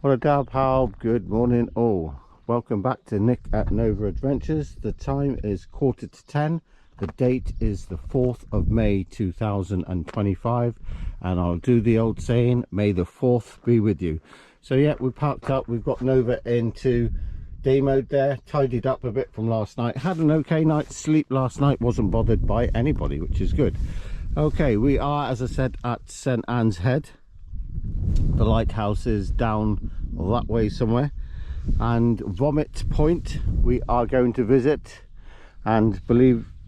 What a dab, how good morning all. Welcome back to Nick at Nova Adventures. The time is 9:45. The date is the 4th of May 2025, and I'll do the old saying, may the 4th be with you. So yeah, we parked up, we've got Nova into day mode there, tidied up a bit from last night, had an okay night's sleep last night, wasn't bothered by anybody, which is good. Okay, we are, as I said, at St Anne's Head. The lighthouse is down that way somewhere, and Vomit Point we are going to visit, and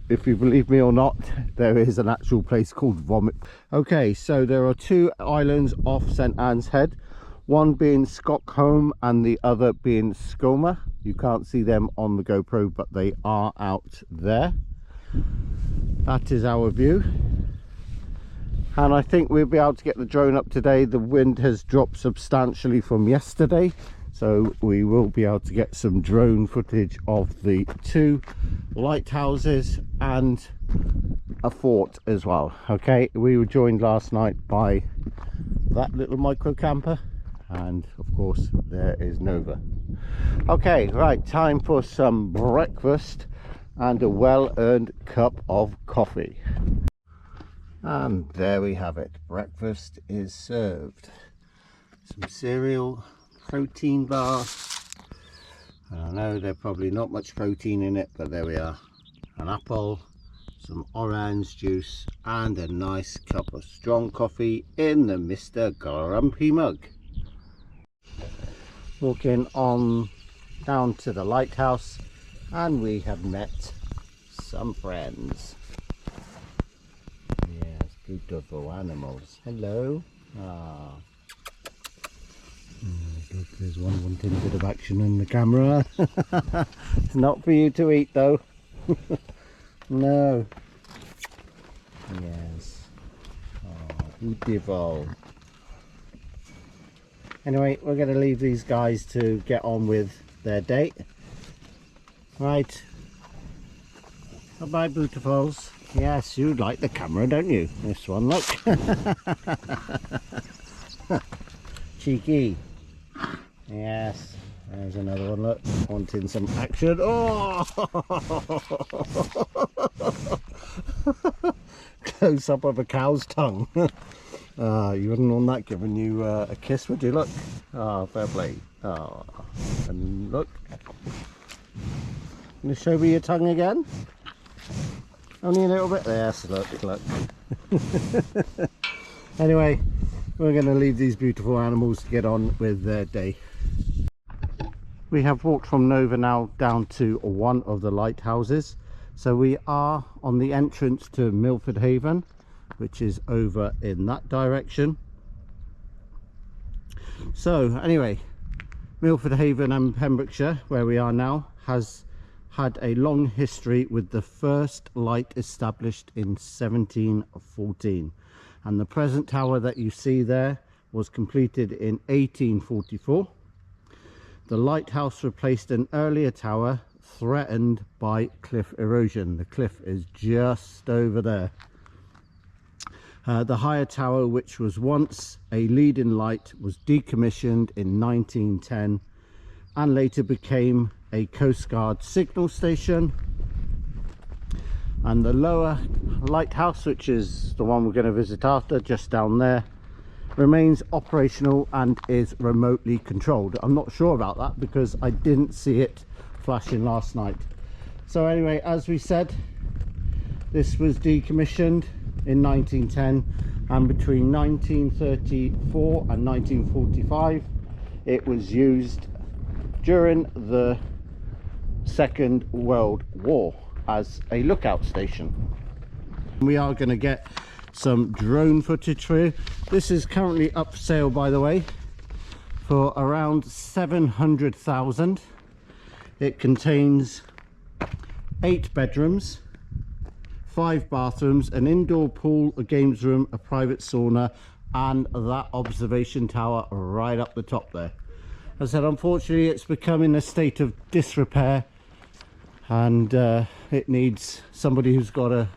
if you believe me or not, there is an actual place called Vomit. Okay, so there are two islands off St Anne's Head, one being Stockholm and the other being Skoma. You can't see them on the GoPro, but they are out there. That is our view, and I think we'll be able to get the drone up today. The wind has dropped substantially from yesterday, so we will be able to get some drone footage of the two lighthouses and a fort as well. Okay, we were joined last night by that little micro camper, and of course there is Nova. Okay, right, time for some breakfast and a well-earned cup of coffee. And there we have it, breakfast is served. Some cereal, protein bar. I know there's probably not much protein in it, but there we are. An apple, some orange juice, and a nice cup of strong coffee in the Mr. Grumpy mug. Walking on down to the lighthouse, and we have met some friends. Beautiful animals. Hello. Ah. Look, there's one wanting a bit of action in the camera. It's not for you to eat though. No. Yes. Oh, beautiful. Anyway, we're going to leave these guys to get on with their date. Right. Bye bye, beautifuls. Yes, you like the camera, don't you? This one, look. Cheeky. Yes. There's another one, look. Wanting some action. Oh! Close up of a cow's tongue. You wouldn't want that giving you a kiss, would you? Look. Ah, fair play. Ah, and look. Can you show me your tongue again? Only a little bit there, so look. Anyway, we're going to leave these beautiful animals to get on with their day. We have walked from Nova now down to one of the lighthouses. So we are on the entrance to Milford Haven, which is over in that direction. So anyway, Milford Haven and Pembrokeshire, where we are now, has had a long history, with the first light established in 1714, and the present tower that you see there was completed in 1844. The lighthouse replaced an earlier tower threatened by cliff erosion. The cliff is just over there. The higher tower, which was once a leading light, was decommissioned in 1910 and later became a Coast Guard signal station. And the lower lighthouse, which is the one we're going to visit after, just down there, remains operational and is remotely controlled. I'm not sure about that because I didn't see it flashing last night. So anyway, as we said, this was decommissioned in 1910, and between 1934 and 1945 it was used during the Second World War as a lookout station. We are going to get some drone footage for you. This is currently up for sale, by the way, for around 700,000. It contains 8 bedrooms, 5 bathrooms, an indoor pool, a games room, a private sauna, and that observation tower right up the top there. As I said, unfortunately it's become in a state of disrepair, and it needs somebody who's got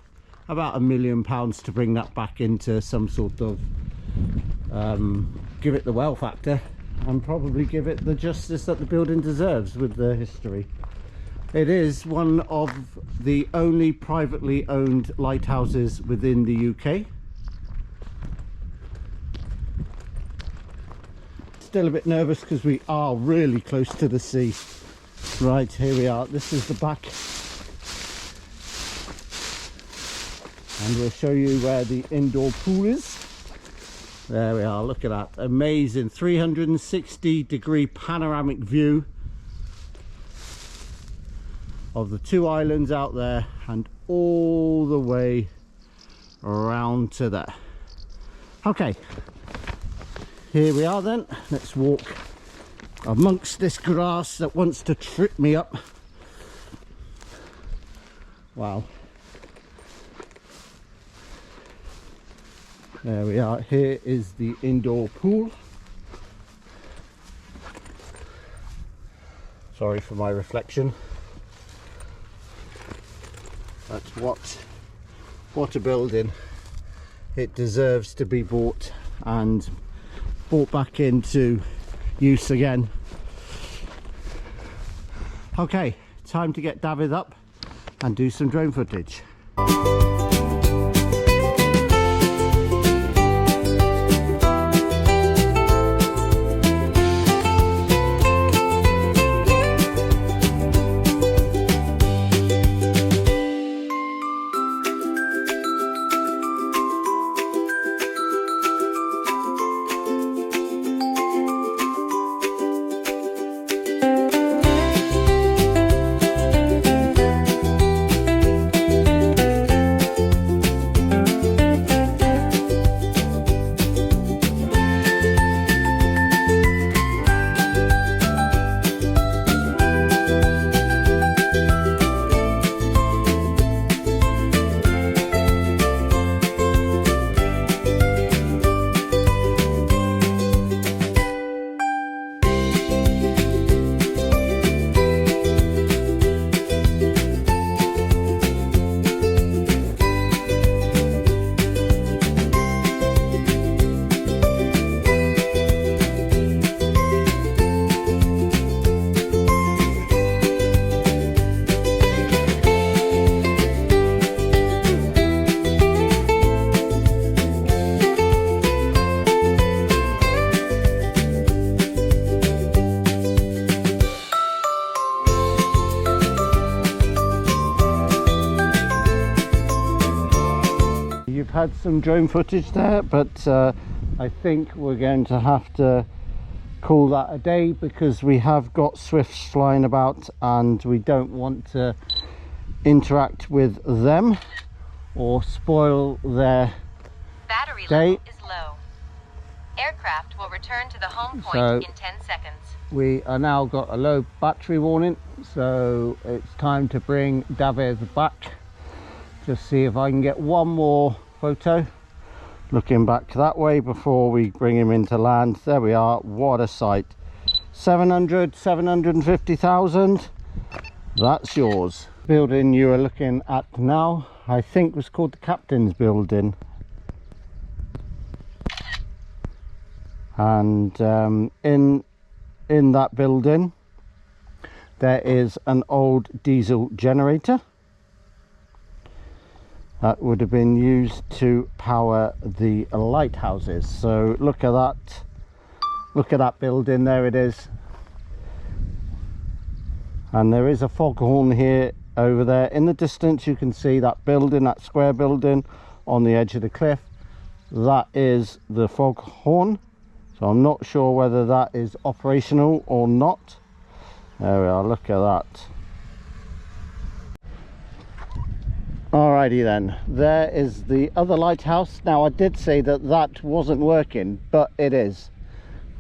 about £1 million to bring that back into some sort of give it the wow factor and probably give it the justice that the building deserves with the history. It is one of the only privately owned lighthouses within the UK. Still a bit nervous because we are really close to the sea. Right, here we are. This is the back. And we'll show you where the indoor pool is. There we are, look at that. Amazing 360-degree panoramic view of the two islands out there and all the way around to there. Okay, here we are then. Let's walk amongst this grass that wants to trip me up. Wow. There we are. Here is the indoor pool. Sorry for my reflection. That's what a building. It deserves to be bought and brought back into use again. Okay, time to get David up and do some drone footage. You've had some drone footage there, but I think we're going to have to call that a day because we have got swifts flying about and we don't want to interact with them or spoil their battery day. level is low. Aircraft will return to the home point in 10 seconds. We are now got a low battery warning, so it's time to bring David back. Just see if I can get one more photo looking back that way before we bring him into land. There we are. What a sight. 750,000. That's yours. Building you are looking at now, I think was called the Captain's Building, and in that building there is an old diesel generator that would have been used to power the lighthouses. So look at that building, there it is. And there is a foghorn here, over there in the distance. You can see that building, that square building on the edge of the cliff. That is the foghorn. So I'm not sure whether that is operational or not. There we are, look at that. Alrighty then, there is the other lighthouse. Now I did say that that wasn't working, but it is.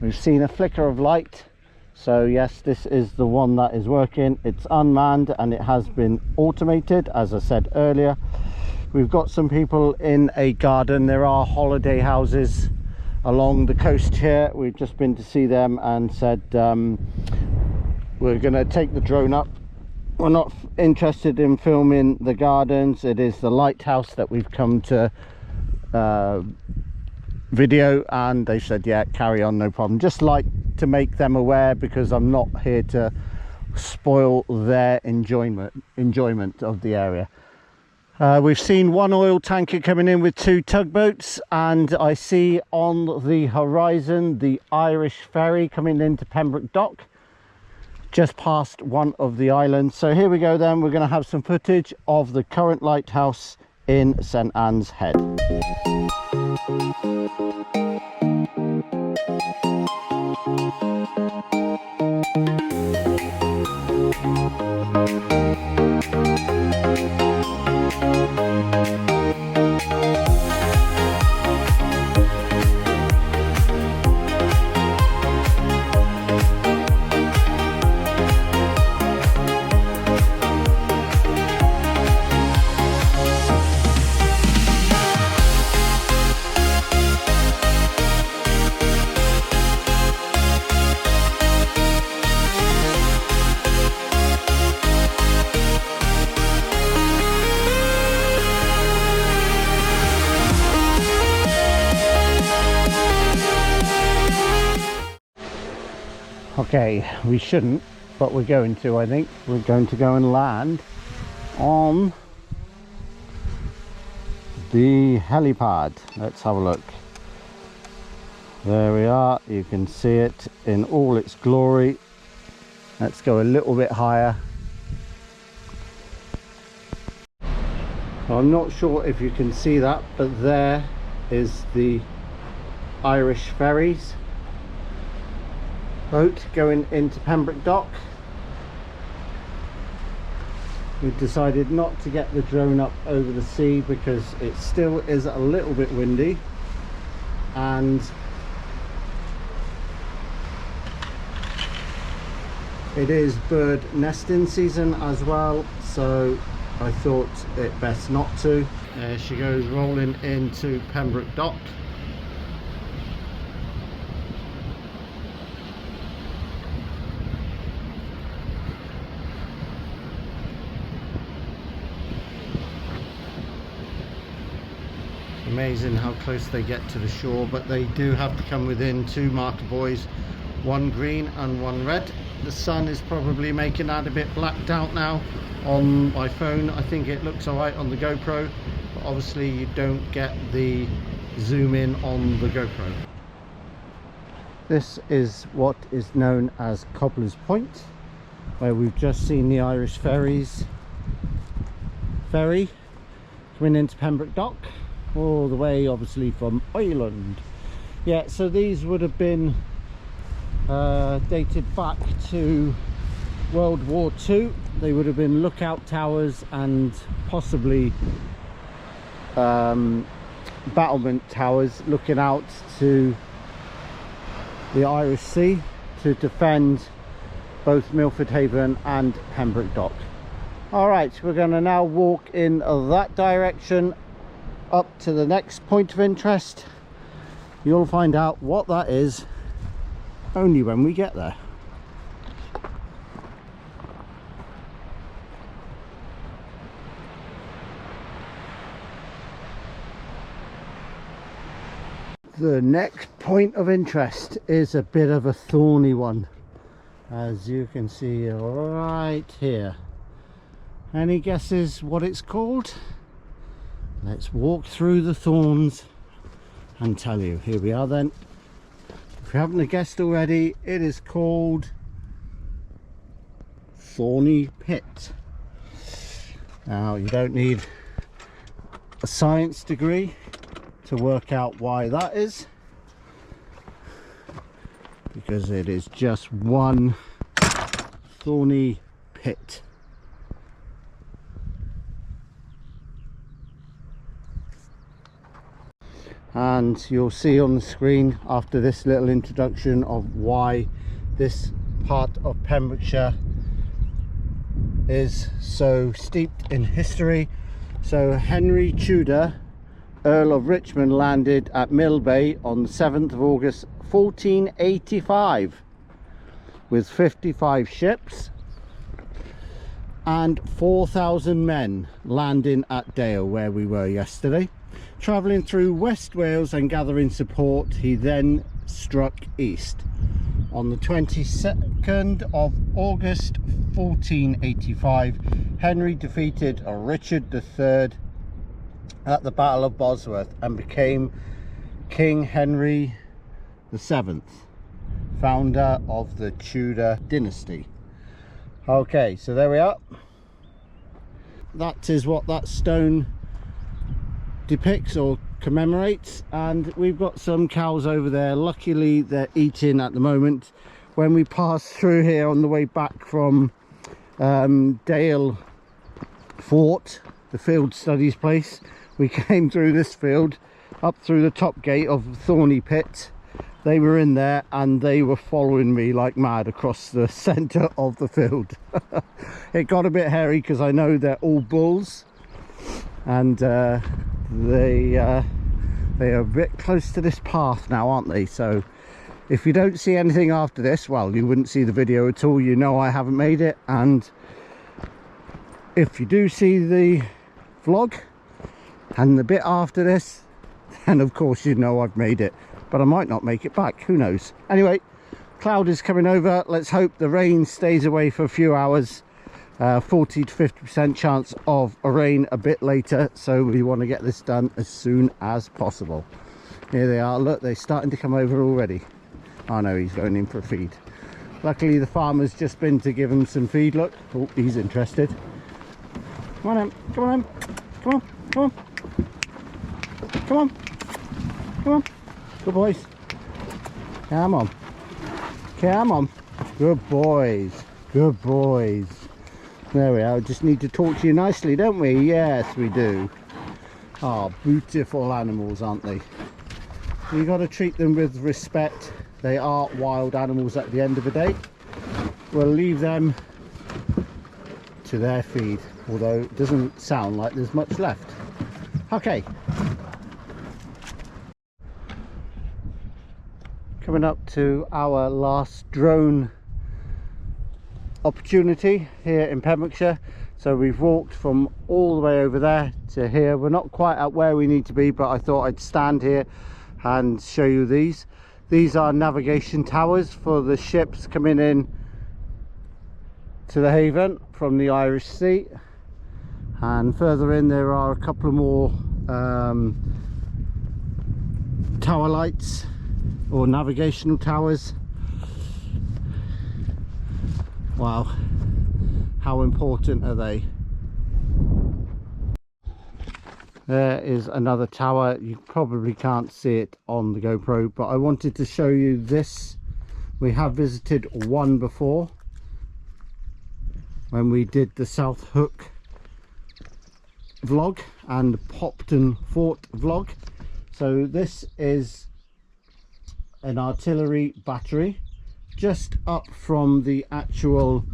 We've seen a flicker of light, so yes, this is the one that is working. It's unmanned and it has been automated, as I said earlier. We've got some people in a garden. There are holiday houses along the coast here. We've just been to see them and said we're going to take the drone up. We're not interested in filming the gardens. It is the lighthouse that we've come to video, and they said yeah, carry on, no problem. Just like to make them aware, because I'm not here to spoil their enjoyment of the area. We've seen one oil tanker coming in with 2 tugboats, and I see on the horizon the Irish ferry coming into Pembroke Dock, just past one of the islands. So here we go then, we're going to have some footage of the current lighthouse in St Anne's Head. Okay, we shouldn't, but we're going to, I think. We're going to go and land on the helipad. Let's have a look. There we are. You can see it in all its glory. Let's go a little bit higher. I'm not sure if you can see that, but there is the Irish ferries boat going into Pembroke Dock. We've decided not to get the drone up over the sea because it still is a little bit windy, and it is bird nesting season as well, so I thought it best not to. There she goes, rolling into Pembroke Dock. Amazing how close they get to the shore, but they do have to come within 2 marker buoys, 1 green and 1 red. The sun is probably making that a bit blacked out now on my phone. I think it looks alright on the GoPro, but obviously you don't get the zoom in on the GoPro. This is what is known as Cobbler's Point, where we've just seen the Irish ferry coming into Pembroke Dock, all the way obviously from Ireland. Yeah, so these would have been dated back to World War II. They would have been lookout towers and possibly battlement towers looking out to the Irish Sea to defend both Milford Haven and Pembroke Dock. Alright, we're going to now walk in that direction up to the next point of interest. You'll find out what that is only when we get there. The next point of interest is a bit of a thorny one, as you can see right here. Any guesses what it's called? Let's walk through the thorns and tell you. Here we are then. If you haven't guessed already, it is called Thorny Pit. Now, you don't need a science degree to work out why that is, because it is just one thorny pit. And you'll see on the screen after this little introduction of why this part of Pembrokeshire is so steeped in history. So Henry Tudor, Earl of Richmond, landed at Mill Bay on the 7th of August 1485 with 55 ships and 4,000 men, landing at Dale, where we were yesterday. Travelling through West Wales and gathering support, he then struck east. On the 22nd of August 1485, Henry defeated Richard III at the Battle of Bosworth and became King Henry VII, founder of the Tudor dynasty. Okay, so there we are. That is what that stone depicts or commemorates, and we've got some cows over there. Luckily they're eating at the moment. When we passed through here on the way back from Dale Fort, the field studies place, we came through this field up through the top gate of Thorny Pit. They were in there and they were following me like mad across the center of the field. It got a bit hairy because I know they're all bulls, and they are a bit close to this path now, aren't they? So if you don't see anything after this, well, you wouldn't see the video at all. You know I haven't made it. And if you do see the vlog and the bit after this, then of course you know I've made it, but I might not make it back, who knows. Anyway, cloud is coming over. Let's hope the rain stays away for a few hours. 40 to 50% chance of a rain a bit later, so we want to get this done as soon as possible. Here they are, look, they're starting to come over already. Oh no, he's going in for a feed. Luckily the farmer's just been to give him some feed. Look, oh, he's interested. Come on in, come on in, come on, come on, come on, come on, good boys, come on, come on, good boys, good boys. There we are. Just need to talk to you nicely, don't we? Yes, we do. Oh, beautiful animals, aren't they? You got to treat them with respect. They are wild animals at the end of the day. We'll leave them to their feed, although it doesn't sound like there's much left. Okay. Coming up to our last drone opportunity here in Pembrokeshire. So we've walked from all the way over there to here. We're not quite at where we need to be, but I thought I'd stand here and show you these. These are navigation towers for the ships coming in to the haven from the Irish Sea, and further in there are a couple of more tower lights or navigational towers. Wow, how important are they? There is another tower. You probably can't see it on the GoPro, but I wanted to show you this. We have visited one before when we did the South Hook vlog and Popton Fort vlog. So this is an artillery battery just up from the actual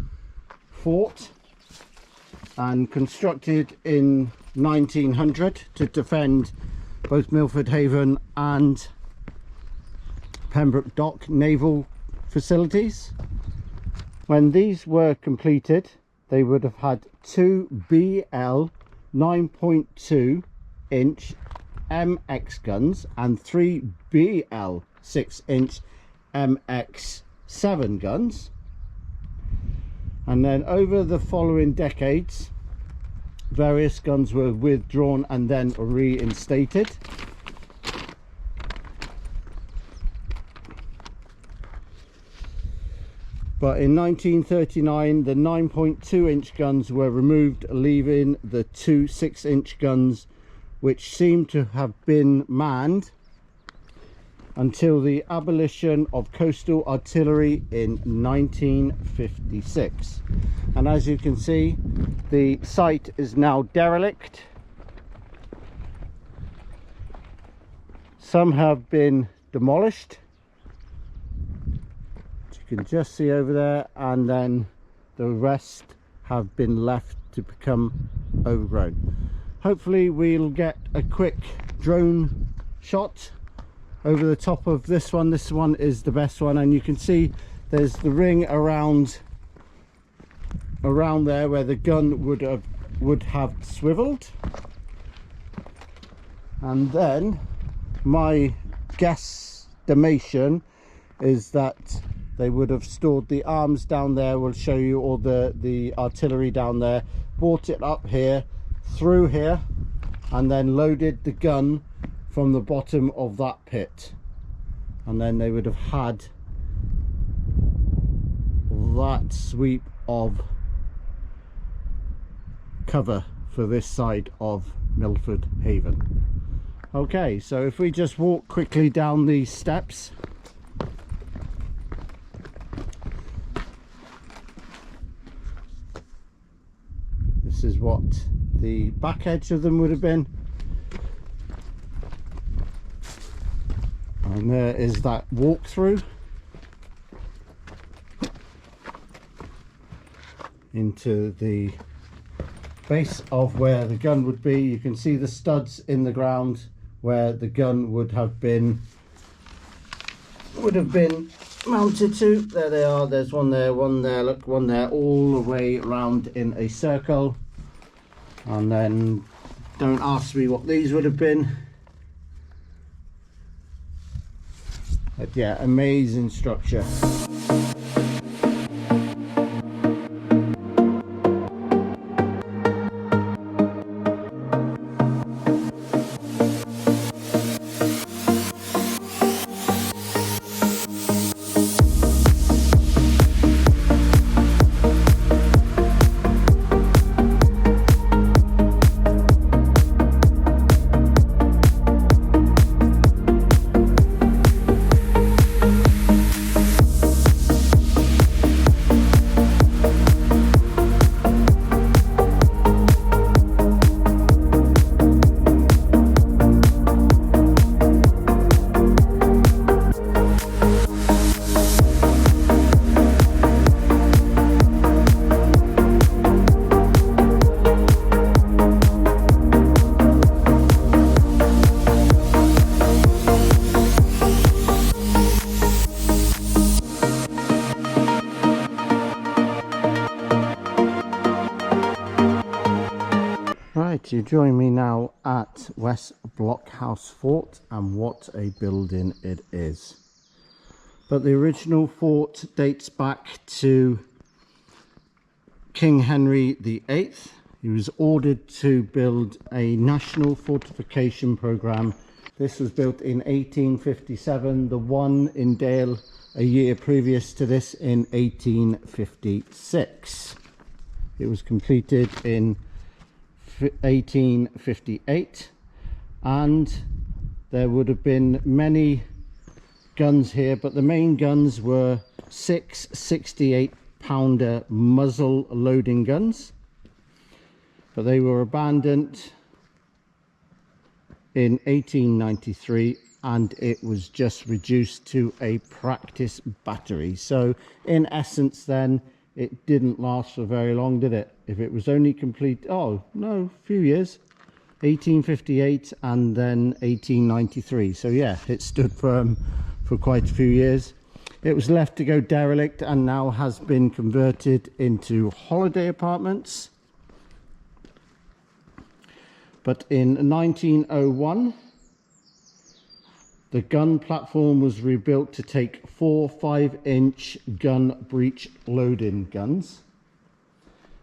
fort and constructed in 1900 to defend both Milford Haven and Pembroke Dock naval facilities. When these were completed, they would have had two BL 9.2 inch MX guns and three BL 6 inch MX7 guns, and then over the following decades various guns were withdrawn and then reinstated. But in 1939 the 9.2 inch guns were removed, leaving the two 6 inch guns, which seem to have been manned until the abolition of coastal artillery in 1956. And as you can see, the site is now derelict. Some have been demolished, as you can just see over there, and then the rest have been left to become overgrown. Hopefully we'll get a quick drone shot over the top of this one. This one is the best one, and you can see there's the ring around there where the gun would have swiveled. And then my guesstimation is that They would have stored the arms down there. We'll show you all the artillery down there. Brought it up here, through here, and then loaded the gun from the bottom of that pit. And then they would have had that sweep of cover for this side of Milford Haven. Okay, so if we just walk quickly down these steps, this is what the back edge of them would have been, and there is that walk-through into the base of where the gun would be. You can see the studs in the ground where the gun would have been mounted to. There they are. There's one there, look, one there, all the way around in a circle. And then don't ask me what these would have been, but yeah, amazing structure. Right, you join me now at West Blockhouse Fort, and what a building it is. But the original fort dates back to King Henry VIII. He was ordered to build a national fortification program. This was built in 1857, the one in Dale a year previous to this in 1856. It was completed in 1858, and there would have been many guns here, but the main guns were 6 68-pounder muzzle loading guns, but they were abandoned in 1893, and it was just reduced to a practice battery. So in essence then, it didn't last for very long, did it? If it was only complete, oh no, a few years, 1858 and then 1893. So yeah, it stood firm for quite a few years. It was left to go derelict and now has been converted into holiday apartments. But in 1901, the gun platform was rebuilt to take 4 5-inch gun breech loading guns,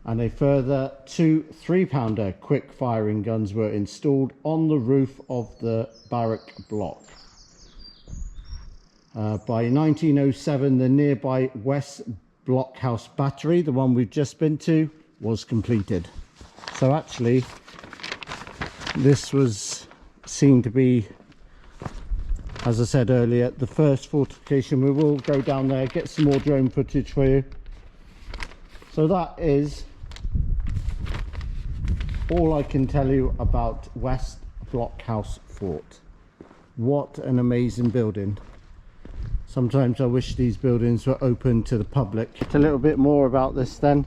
and a further 2 3-pounder quick firing guns were installed on the roof of the barrack block. By 1907, the nearby West Blockhouse Battery, the one we've just been to, was completed. So actually, this was seen to be, as I said earlier, the first fortification. We will go down there, get some more drone footage for you. So that is all I can tell you about West Blockhouse Fort. What an amazing building. Sometimes I wish these buildings were open to the public. A little bit more about this then.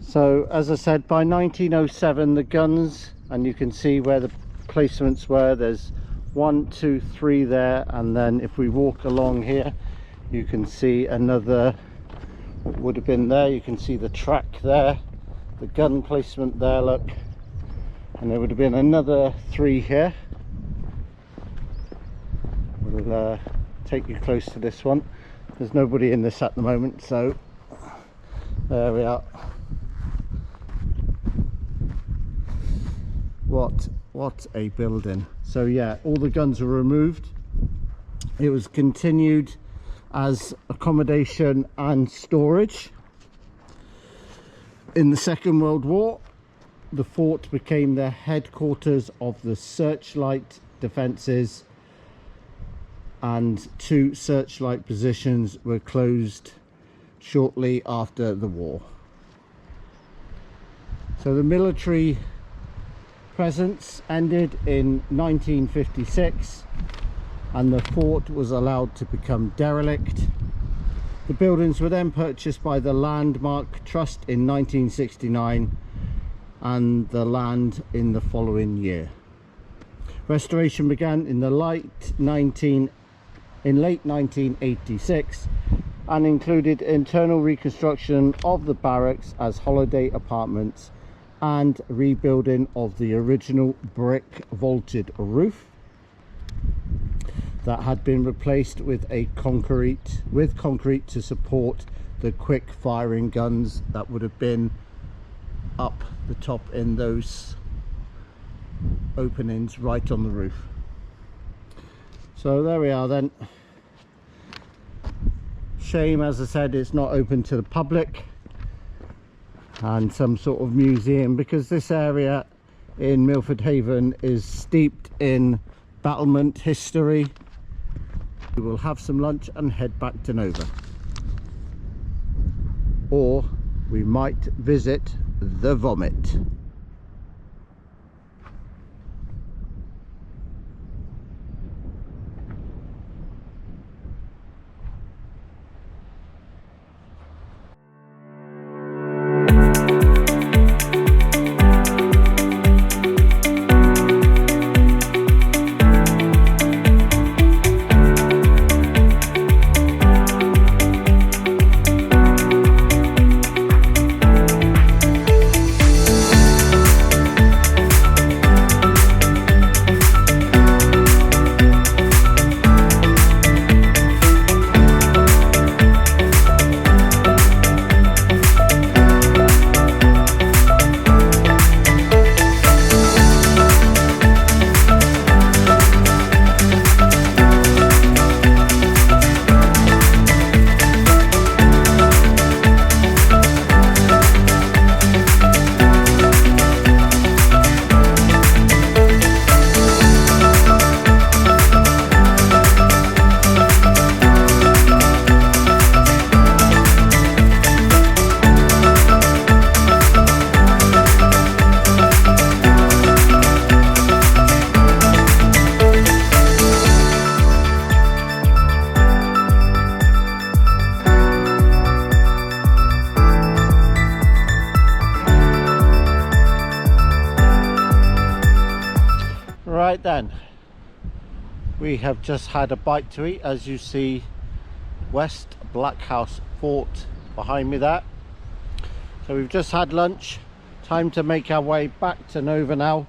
So as I said, by 1907 the guns, and you can see where the placements were, there's 1 2 3 there, and then if we walk along here you can see another, what would have been there, you can see the track there, the gun placement there, look, and there would have been another 3 here. We'll take you close to this one. There's nobody in this at the moment, so there we are. What a building. So yeah, all the guns were removed. It was continued as accommodation and storage. In the Second World War, the fort became the headquarters of the searchlight defences, and 2 searchlight positions were closed shortly after the war. So the military presence ended in 1956 and the fort was allowed to become derelict. The buildings were then purchased by the Landmark Trust in 1969 and the land in the following year. Restoration began in late 1986 and included internal reconstruction of the barracks as holiday apartments and rebuilding of the original brick vaulted roof that had been replaced with concrete to support the quick firing guns that would have been up the top in those openings right on the roof. So there we are then. Shame, as I said, it's not open to the public and some sort of museum, because this area in Milford Haven is steeped in battlement history. We will have some lunch and head back to Nova, or we might visit the Vomit. Right then, we have just had a bite to eat. As you see, West Blackhouse Fort behind me there. So we've just had lunch. Time to make our way back to Nova now,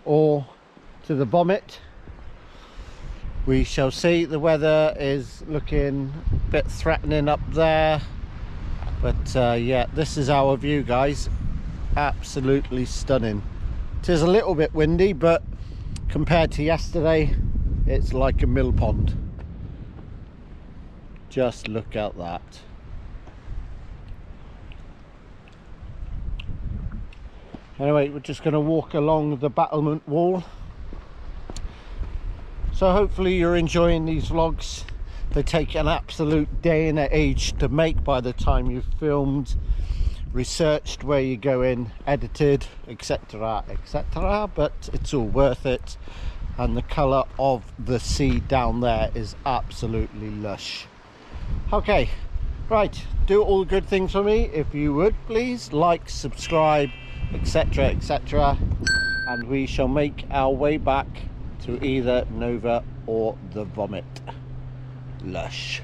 or to the Vomit. We shall see. The weather is looking a bit threatening up there, but yeah, this is our view, guys. Absolutely stunning. It is a little bit windy, but compared to yesterday, it's like a mill pond. Just look at that. Anyway, we're just going to walk along the battlement wall. So hopefully you're enjoying these vlogs. They take an absolute day and an age to make by the time you've filmed, researched where you go in, edited, etc, etc, but it's all worth it. And the colour of the sea down there is absolutely lush. Okay, right, do all the good things for me if you would, please. Like, subscribe, etc, etc, and we shall make our way back to either Nova or the Vomit. Lush.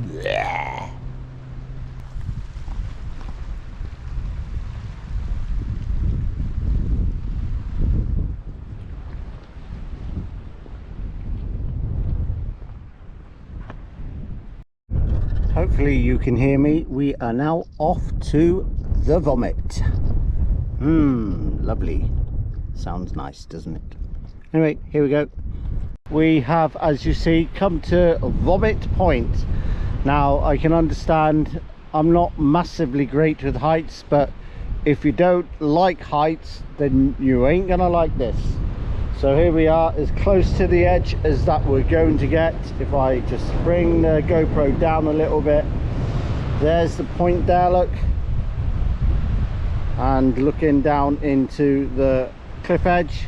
Blech. hopefully you can hear me. We are now off to the Vomit. Lovely. Sounds nice, doesn't it? Anyway, here we go. We have, as you see, come to Vomit Point. Now, I can understand I'm not massively great with heights, but if you don't like heights, then you ain't gonna like this. So here we are, as close to the edge as that we're going to get. If I just bring the GoPro down a little bit, there's the point there, look, and looking down into the cliff edge.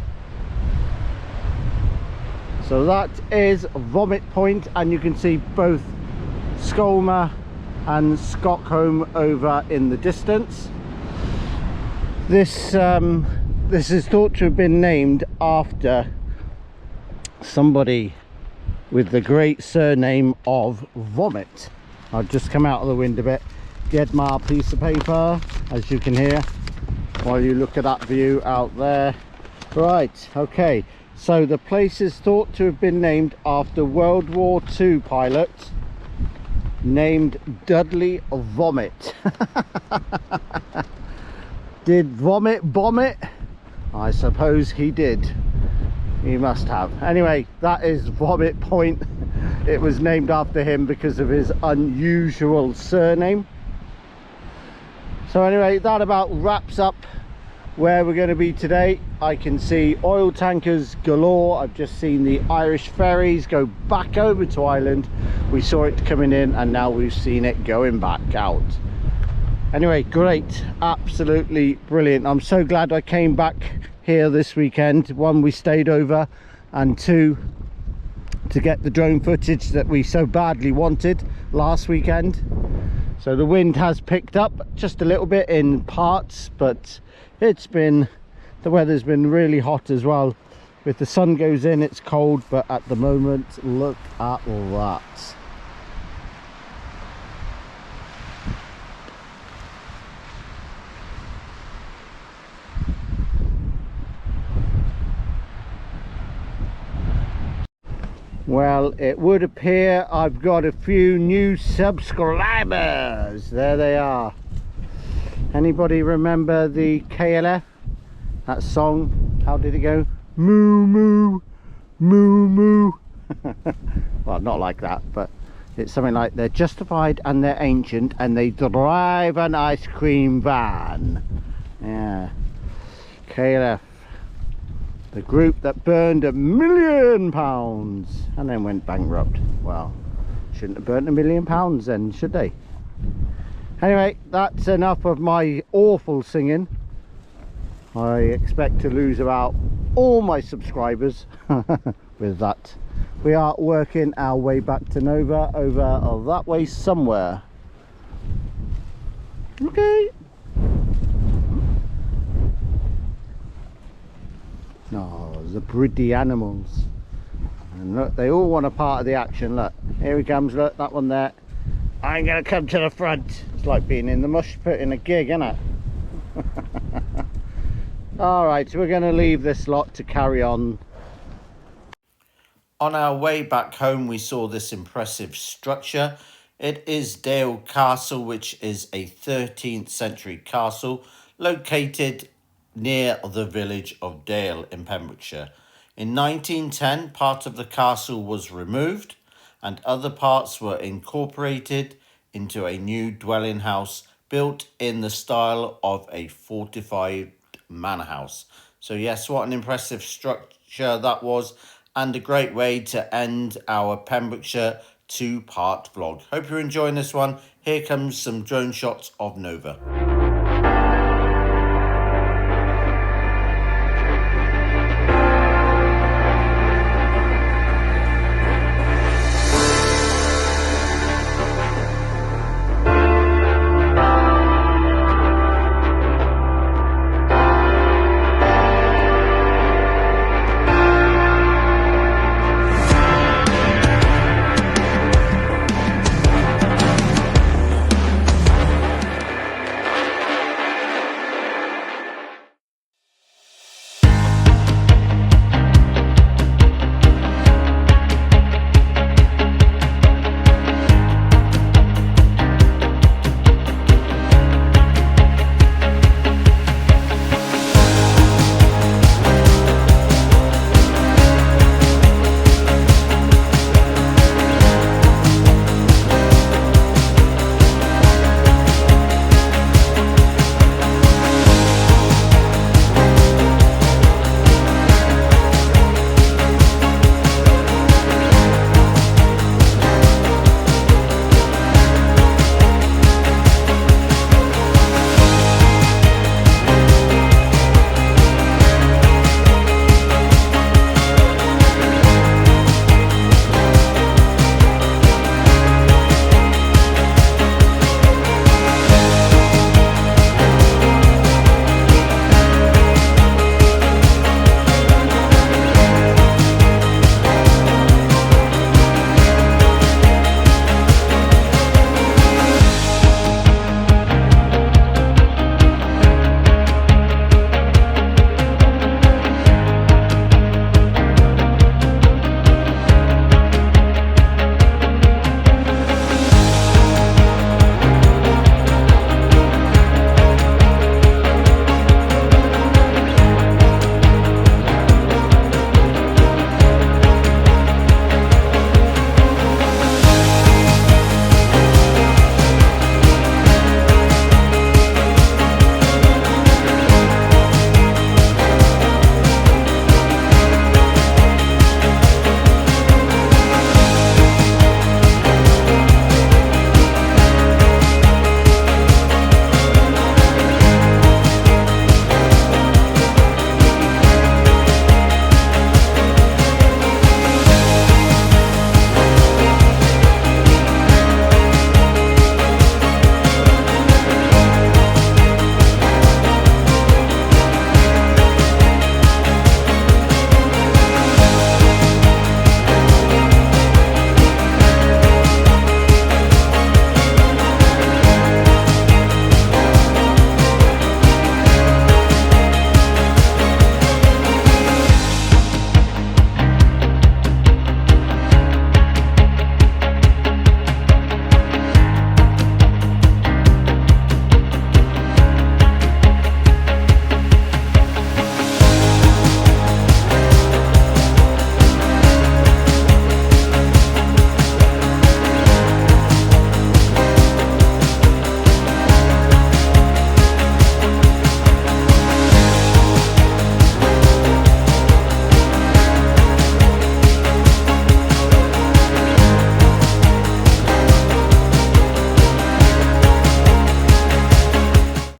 So that is Vomit Point, and you can see both Skolmer and Stockholm over in the distance. This is thought to have been named after somebody with the great surname of Vomit. I'll just come out of the wind a bit, get my piece of paper, as you can hear, while you look at that view out there. Right, okay, so the place is thought to have been named after World War II pilot named Dudley Vomit. Did Vomit bomb it? I suppose he did. He must have. Anyway, that is Vomit Point. It was named after him because of his unusual surname. So anyway, that about wraps up where we're going to be today. I can see oil tankers galore. I've just seen the Irish ferries go back over to Ireland. We saw it coming in and now we've seen it going back out. Anyway, great, absolutely brilliant. I'm so glad I came back here this weekend. One, we stayed over, and two, to get the drone footage that we so badly wanted last weekend. So the wind has picked up just a little bit in parts, but the weather's been really hot as well. If the sun goes in, it's cold, but at the moment, look at that. Well, it would appear I've got a few new subscribers. There they are. Anybody remember the KLF? That song, how did it go? Moo moo, moo moo. Well, not like that, but it's something like they're justified and they're ancient and they drive an ice cream van. Yeah, KLF. The group that burned £1 million and then went bankrupt. Well, shouldn't have burnt £1 million then, should they? Anyway, that's enough of my awful singing. I expect to lose about all my subscribers with that. We are working our way back to Nova over that way somewhere. Okay. Oh, the pretty animals. And look, they all want a part of the action. Look, here he comes, look, that one there. I'm gonna come to the front. It's like being in the mush pit in a gig, isn't it? Alright, so we're gonna leave this lot to carry on. On our way back home, we saw this impressive structure. It is Dale Castle, which is a 13th century castle located near the village of Dale in Pembrokeshire. In 1910, part of the castle was removed and other parts were incorporated into a new dwelling house built in the style of a fortified manor house. So yes, what an impressive structure that was, and a great way to end our Pembrokeshire two-part vlog. Hope you're enjoying this one. Here comes some drone shots of Nova.